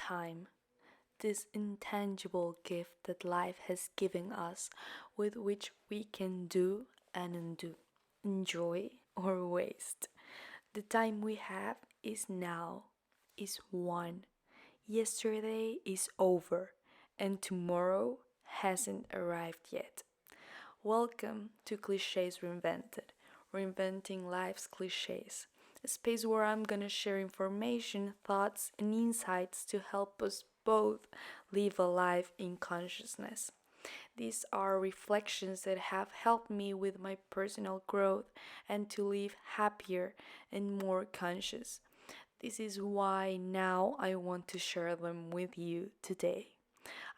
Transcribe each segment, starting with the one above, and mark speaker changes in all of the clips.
Speaker 1: time, this intangible gift that life has given us, with which we can do and undo, enjoy or waste. The time we have is now, is one. Yesterday is over, and tomorrow hasn't arrived yet. Welcome to Clichés Reinvented, reinventing life's clichés, a space where I'm gonna share information, thoughts, and insights to help us both live a life in consciousness. These are reflections that have helped me with my personal growth and to live happier and more conscious. This is why now I want to share them with you today.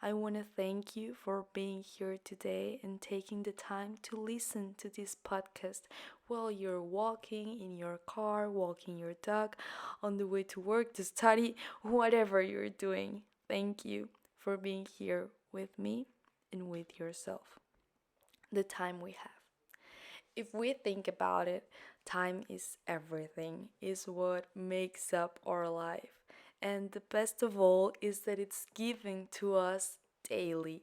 Speaker 1: I want to thank you for being here today and taking the time to listen to this podcast while you're walking in your car, walking your dog, on the way to work, to study, whatever you're doing. Thank you for being here with me and with yourself. The time we have. If we think about it, time is everything, is what makes up our life. And the best of all is that it's given to us daily.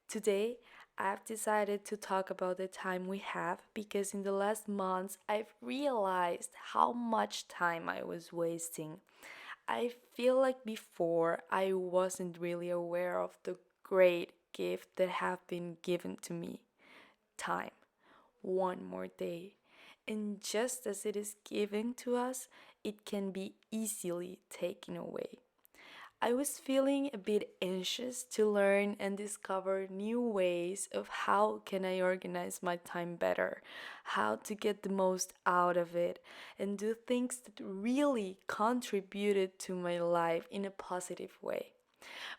Speaker 1: Today, I've decided to talk about the time we have because in the last months I've realized how much time I was wasting. I feel like before I wasn't really aware of the great gift that have been given to me, time, one more day. And just as it is given to us, it can be easily taken away. I was feeling a bit anxious to learn and discover new ways of how can I organize my time better, how to get the most out of it and do things that really contributed to my life in a positive way.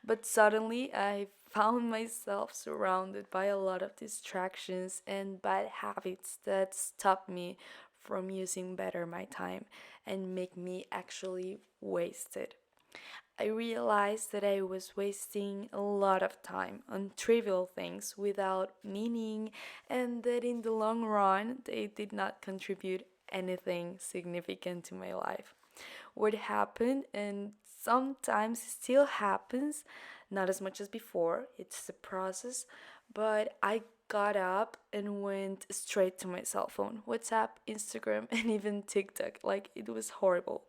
Speaker 1: But suddenly I found myself surrounded by a lot of distractions and bad habits that stop me from using better my time and make me actually waste it. I realized that I was wasting a lot of time on trivial things without meaning, and that in the long run, they did not contribute anything significant to my life. What happened, and sometimes still happens, not as much as before, it's a process, but I got up and went straight to my cell phone, WhatsApp, Instagram, and even TikTok. Like, it was horrible.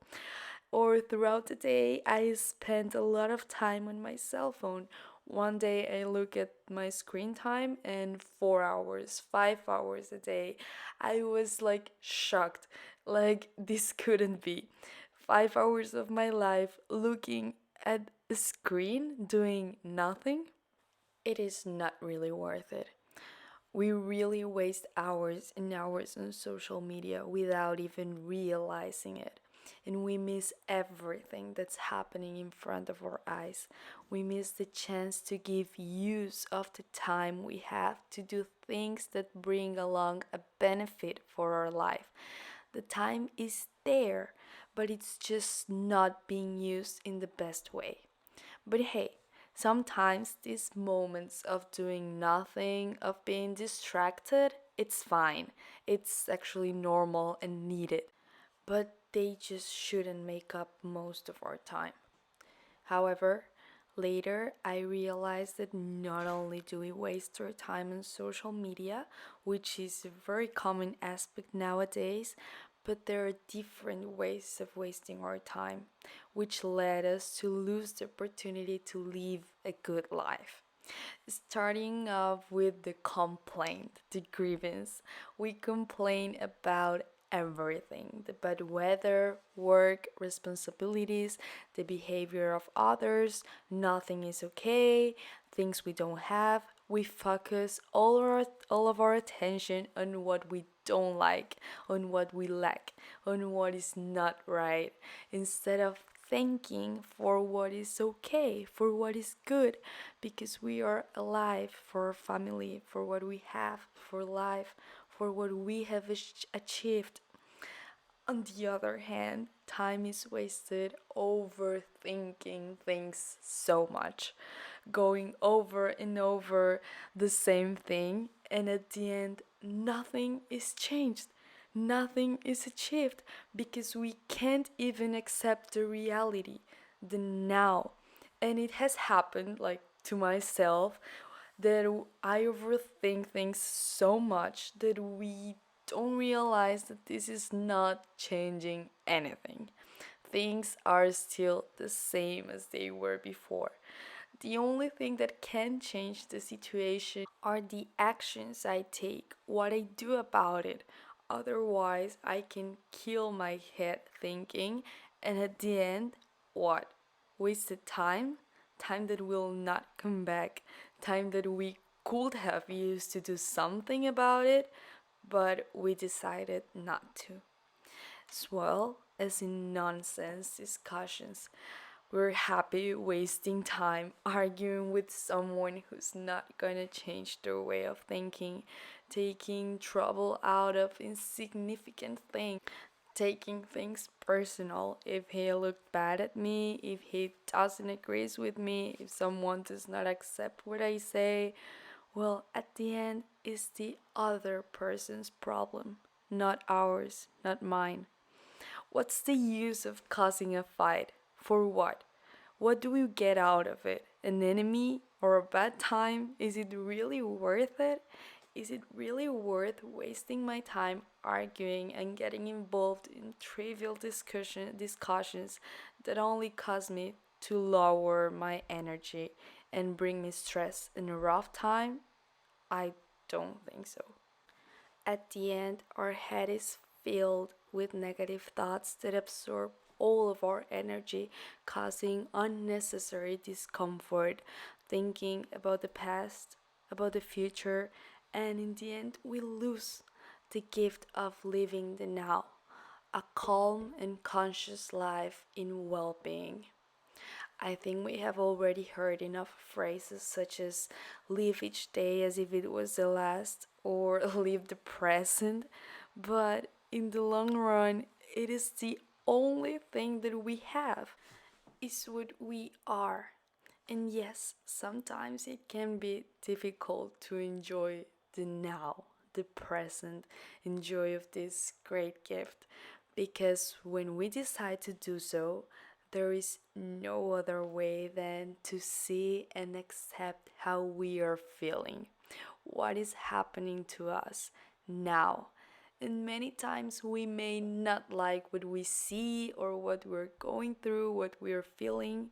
Speaker 1: Or throughout the day, I spent a lot of time on my cell phone. One day I look at my screen time and 4 hours, 5 hours a day. I was like shocked. Like, this couldn't be. 5 hours of my life looking at a screen doing nothing. It is not really worth it. We really waste hours and hours on social media without even realizing it. And we miss everything that's happening in front of our eyes. We miss the chance to give use of the time we have to do things that bring along a benefit for our life. The time is there, but it's just not being used in the best way. But hey, sometimes these moments of doing nothing, of being distracted, it's fine. It's actually normal and needed. But they just shouldn't make up most of our time. However, later I realized that not only do we waste our time on social media, which is a very common aspect nowadays, but there are different ways of wasting our time, which led us to lose the opportunity to live a good life. Starting off with the complaint, the grievance. We complain about everything: the bad weather, work, responsibilities, the behavior of others, nothing is okay, things we don't have. We focus all of our attention on what we don't like, on what we lack, on what is not right, instead of thanking for what is okay, for what is good, because we are alive, for our family, for what we have, for life, for what we have achieved. On the other hand, time is wasted overthinking things so much, going over and over the same thing, and at the end, nothing is changed. Nothing is achieved because we can't even accept the reality, the now, And it has happened like to myself that I overthink things so much that we don't realize that this is not changing anything. Things are still the same as they were before. The only thing that can change the situation are the actions I take, what I do about it. Otherwise, I can kill my head thinking, and at the end, what? Wasted time? Time that will not come back. Time that we could have used to do something about it, but we decided not to. As well as in nonsense discussions. We're happy wasting time arguing with someone who's not gonna change their way of thinking, taking trouble out of insignificant things, taking things personal. If he looked bad at me, if he doesn't agree with me, if someone does not accept what I say, well, at the end, it's the other person's problem, not ours, not mine. What's the use of causing a fight? For what? What do we get out of it? An enemy or a bad time? Is it really worth it? Is it really worth wasting my time arguing and getting involved in trivial discussions that only cause me to lower my energy and bring me stress in a rough time? I don't think so. At the end, our head is filled with negative thoughts that absorb all of our energy, causing unnecessary discomfort, thinking about the past, about the future, and in the end, we lose the gift of living the now, a calm and conscious life in well being. I think we have already heard enough phrases such as live each day as if it was the last or live the present, but in the long run, it is the only thing that we have, is what we are. And yes, sometimes it can be difficult to enjoy the now, the present, enjoy of this great gift, because when we decide to do so, there is no other way than to see and accept how we are feeling, what is happening to us now. And many times we may not like what we see or what we're going through, what we're feeling,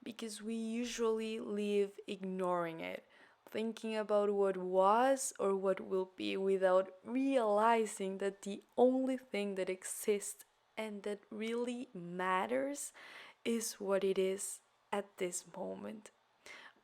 Speaker 1: because we usually live ignoring it, thinking about what was or what will be without realizing that the only thing that exists and that really matters is what it is at this moment.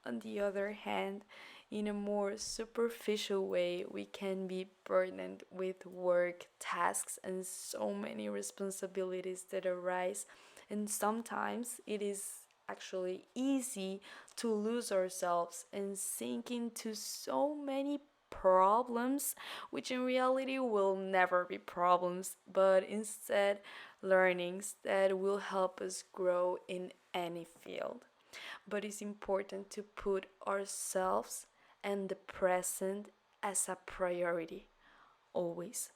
Speaker 1: On the other hand, in a more superficial way, we can be burdened with work, tasks, and so many responsibilities that arise. And sometimes it is actually easy to lose ourselves and sink into so many problems, which in reality will never be problems, but instead learnings that will help us grow in any field. But it's important to put ourselves and the present as a priority, always.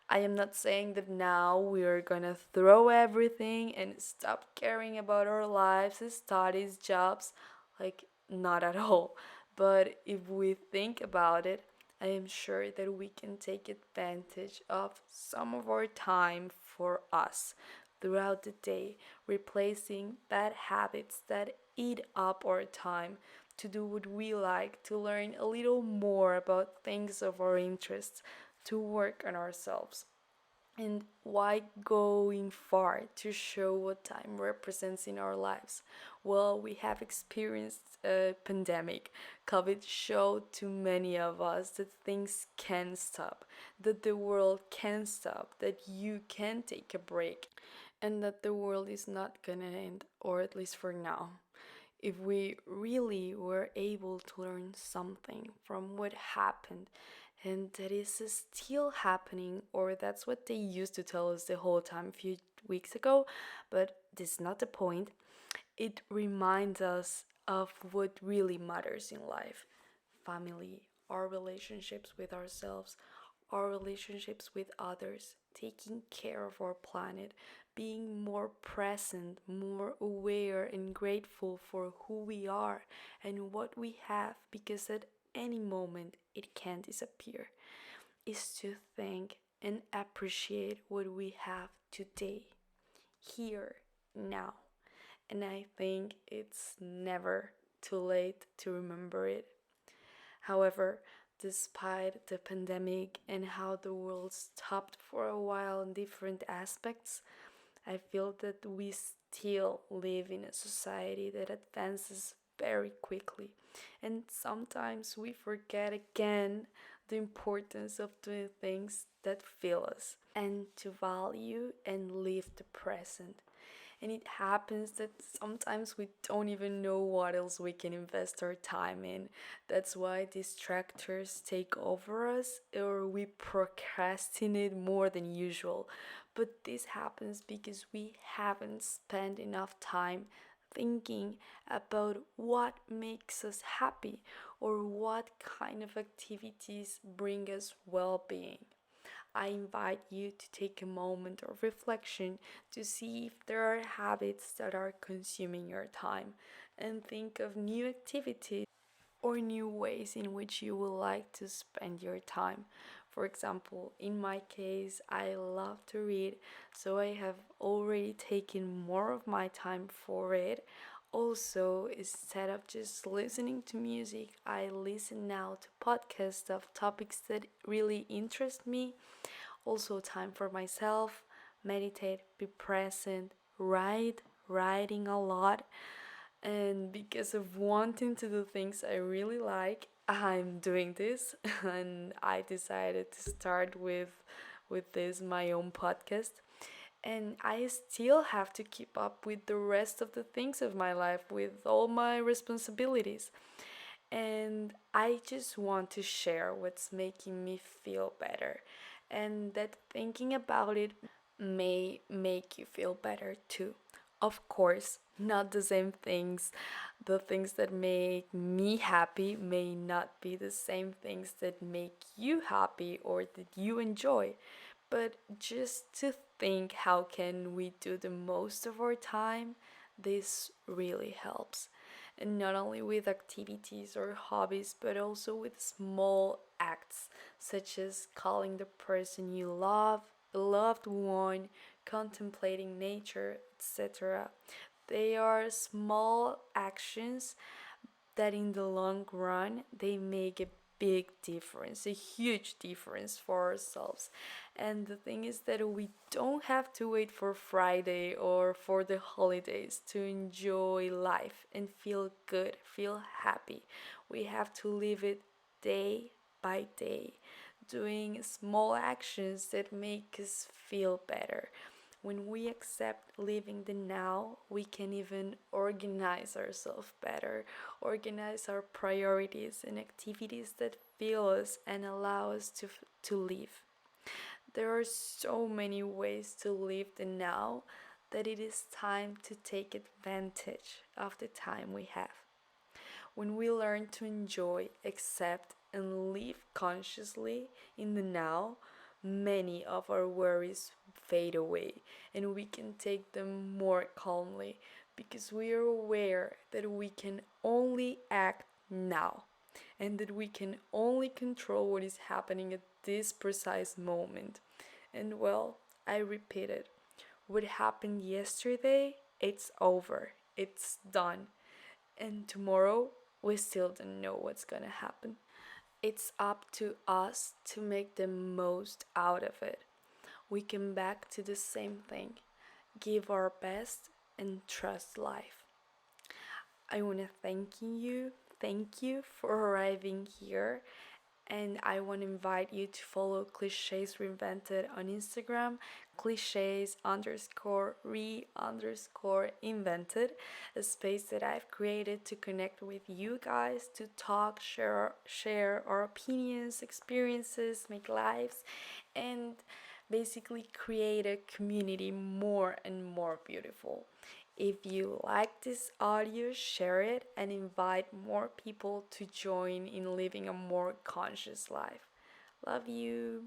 Speaker 1: I am not saying that now we are gonna throw everything and stop caring about our lives, studies, jobs, like, not at all. But if we think about it, I am sure that we can take advantage of some of our time for us throughout the day, replacing bad habits that eat up our time to do what we like, to learn a little more about things of our interests, to work on ourselves. And why going far to show what time represents in our lives? Well, we have experienced a pandemic. COVID showed to many of us that things can stop, that the world can stop, that you can take a break, and that the world is not gonna end, or at least for now. If we really were able to learn something from what happened, and that is still happening, or that's what they used to tell us the whole time a few weeks ago, but this is not the point. It reminds us of what really matters in life: family, our relationships with ourselves, our relationships with others, taking care of our planet, being more present, more aware and grateful for who we are and what we have, because at any moment it can disappear, is to thank and appreciate what we have today, here, now. And I think it's never too late to remember it. However, despite the pandemic and how the world stopped for a while in different aspects, I feel that we still live in a society that advances very quickly. And sometimes we forget again the importance of doing things that fill us and to value and live the present. And it happens that sometimes we don't even know what else we can invest our time in. That's why distractors take over us, or we procrastinate more than usual. But this happens because we haven't spent enough time thinking about what makes us happy or what kind of activities bring us well being. I invite you to take a moment of reflection to see if there are habits that are consuming your time, and think of new activities or new ways in which you would like to spend your time. For example, in my case, I love to read, so I have already taken more of my time for it. Also, instead of just listening to music, I listen now to podcasts of topics that really interest me. Also, time for myself, meditate, be present, writing a lot. And because of wanting to do things I really like, I'm doing this and I decided to start with this my own podcast. And I still have to keep up with the rest of the things of my life, with all my responsibilities. And I just want to share what's making me feel better, and that thinking about it may make you feel better too. Of course, not the same things. The things that make me happy may not be the same things that make you happy or that you enjoy. But just to think how can we do the most of our time, this really helps. And not only with activities or hobbies, but also with small acts, such as calling the person you love, a loved one, contemplating nature, etc. They are small actions that in the long run they make a big difference, a huge difference for ourselves. And the thing is that we don't have to wait for Friday or for the holidays to enjoy life and feel good, feel happy. We have to live it day by day, doing small actions that make us feel better. When we accept living the now, we can even organize ourselves better, organize our priorities and activities that fill us and allow us to live. There are so many ways to live the now that it is time to take advantage of the time we have. When we learn to enjoy, accept, and live consciously in the now, many of our worries fade away and we can take them more calmly, because we are aware that we can only act now and that we can only control what is happening at this precise moment. And well, I repeat it, what happened yesterday, it's over, it's done, and tomorrow we still don't know what's gonna happen. It's up to us to make the most out of it. We come back to the same thing, give our best and trust life. I want to thank you for arriving here, and I want to invite you to follow Clichés Reinvented on Instagram, clichés underscore re underscore invented, a space that I've created to connect with you guys, to talk, share our opinions, experiences, make lives, and basically create a community more and more beautiful. If you like this audio, share it and invite more people to join in living a more conscious life. Love you.